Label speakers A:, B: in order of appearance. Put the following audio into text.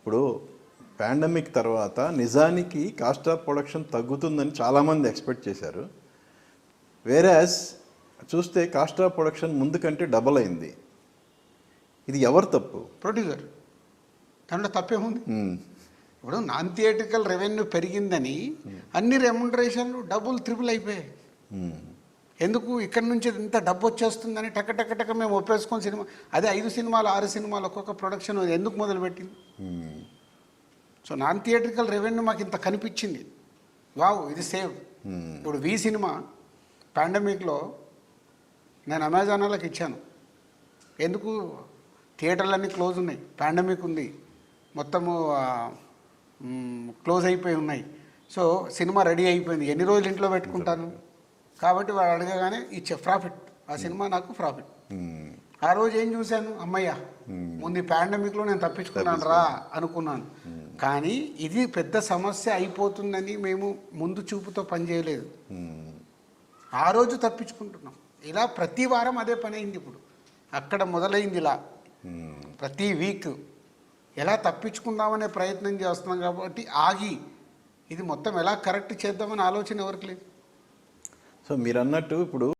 A: ఇప్పుడు పాండమిక్ తర్వాత నిజానికి కాస్ట్ ఆఫ్ ప్రొడక్షన్ తగ్గుతుందని చాలామంది ఎక్స్పెక్ట్ చేశారు. వేరాస్ చూస్తే కాస్ట్ ఆఫ్ ప్రొడక్షన్ ముందు కంటే డబల్ అయింది. ఇది ఎవరు తప్పు?
B: ప్రొడ్యూసర్. దాంట్లో తప్పేముంది? ఇప్పుడు నాన్ థియేట్రికల్ రెవెన్యూ పెరిగిందని అన్ని రెమ్యునరేషన్లు డబుల్ త్రిబుల్ అయిపోయాయి. ఎందుకు? ఇక్కడ నుంచి ఇంత డబ్బు వచ్చేస్తుందని టక టక టక మేము ఒప్పేసుకొని సినిమా, అదే 5 సినిమాలు 6 సినిమాలు ఒక్కొక్క ప్రొడక్షన్ ఎందుకు మొదలుపెట్టింది? సో నాన్ థియేట్రికల్ రెవెన్యూ మాకు ఇంత కనిపించింది, వావ్ ఇది సేవ్. ఇప్పుడు వి సినిమా పాండమిక్లో నేను అమెజాన్ వాళ్ళకి ఇచ్చాను. ఎందుకు? థియేటర్లన్నీ క్లోజ్ ఉన్నాయి, పాండమిక్ ఉంది, మొత్తము క్లోజ్ అయిపోయి ఉన్నాయి. సో సినిమా రెడీ అయిపోయింది, ఎన్ని రోజులు ఇంట్లో పెట్టుకుంటాను కాబట్టి వాడు అడగగానే ఇచ్చే ప్రాఫిట్, ఆ సినిమా నాకు ప్రాఫిట్. ఆ రోజు ఏం చూశాను, అమ్మయ్య ముందు పాండమిక్లో నేను తప్పించుకున్నాను రా అనుకున్నాను. కానీ ఇది పెద్ద సమస్య అయిపోతుందని మేము ముందు చూపుతో పనిచేయలేదు, ఆ రోజు తప్పించుకుంటున్నాం. ఇలా ప్రతి వారం అదే పని అయింది. ఇప్పుడు అక్కడ మొదలైంది, ఇలా ప్రతి వీక్ ఎలా తప్పించుకుందామనే ప్రయత్నం చేస్తున్నాం. కాబట్టి ఆగి ఇది మొత్తం ఎలా కరెక్ట్ చేద్దామని ఆలోచన ఎవరికి లేదు.
A: సో మీరు అన్నట్టు ఇప్పుడు